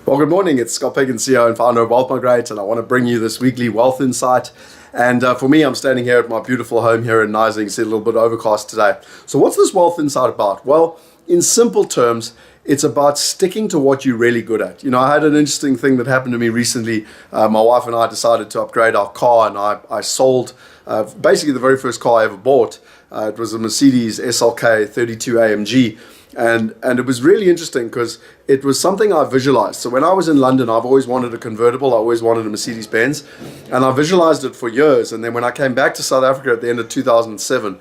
Well, good morning. It's Scott Picken, CEO and founder of Migrate, and I want to bring you this weekly wealth insight. And for me, I'm standing here at my beautiful home here in Nice. You can see a little bit overcast today. So what's this wealth insight about? Well, in simple terms, it's about sticking to what you're really good at. You know, I had an interesting thing that happened to me recently. My wife and I decided to upgrade our car, and I sold basically the very first car I ever bought. It was a Mercedes SLK 32 AMG. And it was really interesting because it was something I visualized. So when I was in London, I've always wanted a convertible. I always wanted a Mercedes Benz, and I visualized it for years. And then when I came back to South Africa at the end of 2007,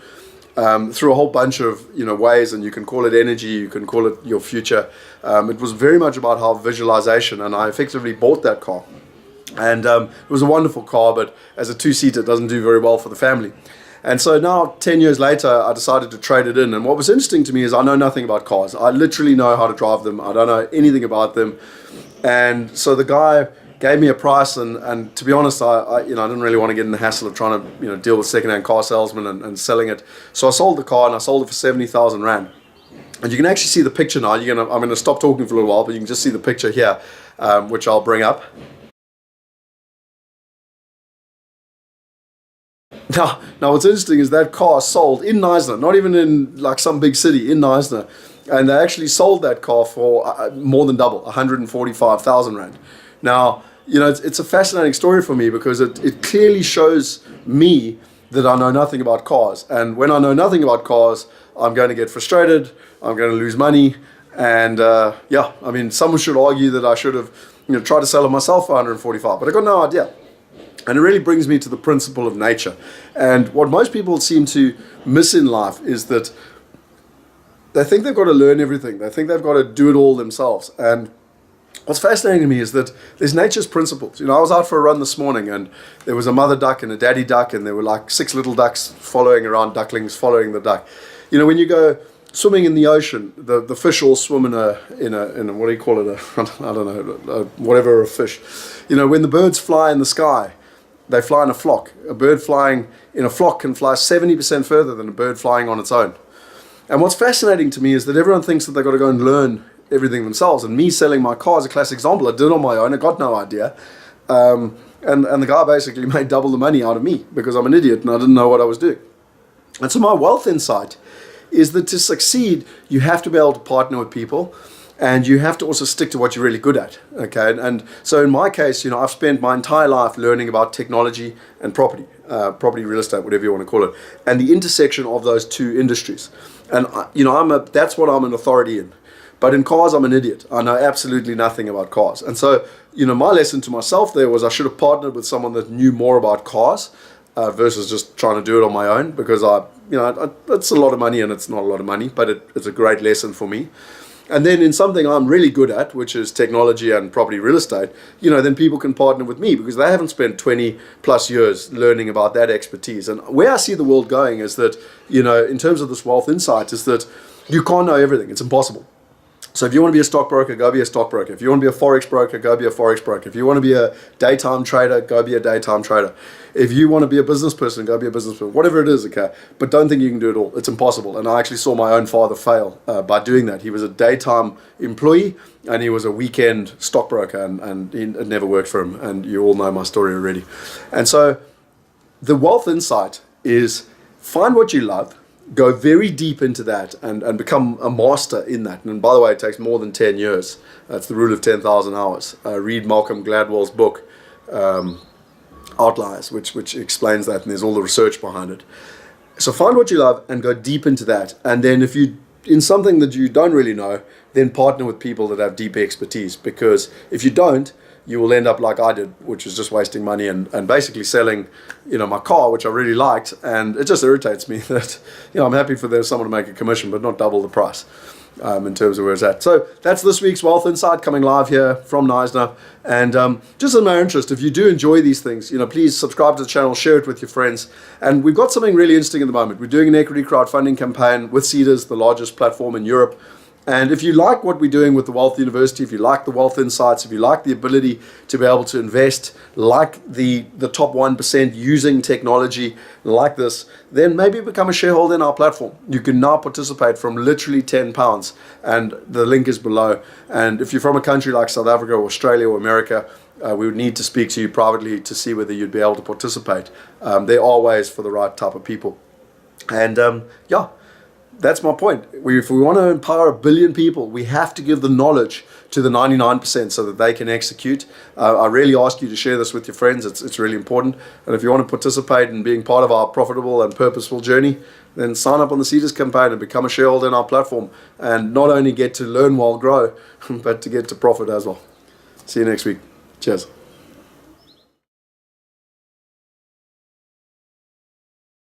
through a whole bunch of ways, and you can call it energy, you can call it your future. It was very much about how visualization, and I effectively bought that car. And it was a wonderful car, but as a two-seater, it doesn't do very well for the family. And so now, 10 years later, I decided to trade it in. And what was interesting to me is I know nothing about cars. I literally know how to drive them. I don't know anything about them. And so the guy gave me a price, and to be honest, I didn't really want to get in the hassle of trying to deal with second-hand car salesmen and selling it. So I sold the car, and I sold it for 70,000 Rand. And you can actually see the picture now. I'm going to stop talking for a little while, but you can just see the picture here, which I'll bring up. Now what's interesting is that car sold in Knysna, not even in like some big city, in Knysna, and they actually sold that car for more than double, 145,000 Rand. Now, it's a fascinating story for me because it clearly shows me that I know nothing about cars. And when I know nothing about cars, I'm going to get frustrated, I'm going to lose money, and someone should argue that I should have tried to sell it myself for 145, but I got no idea. And it really brings me to the principle of nature. And what most people seem to miss in life is that they think they've got to learn everything. They think they've got to do it all themselves. And what's fascinating to me is that there's nature's principles. I was out for a run this morning, and there was a mother duck and a daddy duck, and there were like 6 little ducks following around, ducklings following the duck. When you go swimming in the ocean, the fish all swim in a what do you call it? I don't know, whatever a fish. When the birds fly in the sky, they fly in a flock. A bird flying in a flock can fly 70% further than a bird flying on its own. And what's fascinating to me is that everyone thinks that they've got to go and learn everything themselves. And me selling my car is a classic example. I did it on my own. I got no idea. And the guy basically made double the money out of me because I'm an idiot and I didn't know what I was doing. And so my wealth insight is that to succeed, you have to be able to partner with people. And you have to also stick to what you're really good at, okay? And so in my case, I've spent my entire life learning about technology and property, real estate, whatever you want to call it, and the intersection of those two industries. And that's what I'm an authority in. But in cars, I'm an idiot. I know absolutely nothing about cars. And so, my lesson to myself there was I should have partnered with someone that knew more about cars versus just trying to do it on my own, because it's a lot of money and it's not a lot of money, but it's a great lesson for me. And then in something I'm really good at, which is technology and property real estate, then people can partner with me because they haven't spent 20 plus years learning about that expertise. And where I see the world going is that, in terms of this wealth insight, is that you can't know everything. It's impossible. So if you want to be a stockbroker, go be a stockbroker. If you want to be a forex broker, go be a forex broker. If you want to be a daytime trader, go be a daytime trader. If you want to be a business person, go be a business person. Whatever it is, okay? But don't think you can do it all. It's impossible. And I actually saw my own father fail by doing that. He was a daytime employee and he was a weekend stockbroker, and it never worked for him. And you all know my story already. And so the wealth insight is find what you love, go very deep into that and become a master in that. And by the way, it takes more than 10 years. That's the rule of 10,000 hours. Read Malcolm Gladwell's book, Outliers, which explains that, and there's all the research behind it. So find what you love and go deep into that. And then if you in something that you don't really know, then partner with people that have deep expertise, because if you don't, you will end up like I did, which is just wasting money and basically selling, my car, which I really liked. And it just irritates me that, I'm happy for someone to make a commission, but not double the price in terms of where it's at. So that's this week's Wealth Insight coming live here from Knysna. And just in my interest, if you do enjoy these things, please subscribe to the channel, share it with your friends. And we've got something really interesting at the moment. We're doing an equity crowdfunding campaign with Seedrs, the largest platform in Europe. And if you like what we're doing with the Wealth University, if you like the wealth insights, if you like the ability to be able to invest like the top 1% using technology like this, then maybe become a shareholder in our platform. You can now participate from literally £10, and the link is below. And if you're from a country like South Africa or Australia or America, we would need to speak to you privately to see whether you'd be able to participate. There are ways for the right type of people. And yeah, that's my point. If we want to empower 1 billion people, we have to give the knowledge to the 99% so that they can execute. I really ask you to share this with your friends. It's really important. And if you want to participate in being part of our profitable and purposeful journey, then sign up on the Seedrs campaign and become a shareholder in our platform, and not only get to learn while grow, but to get to profit as well. See you next week. Cheers.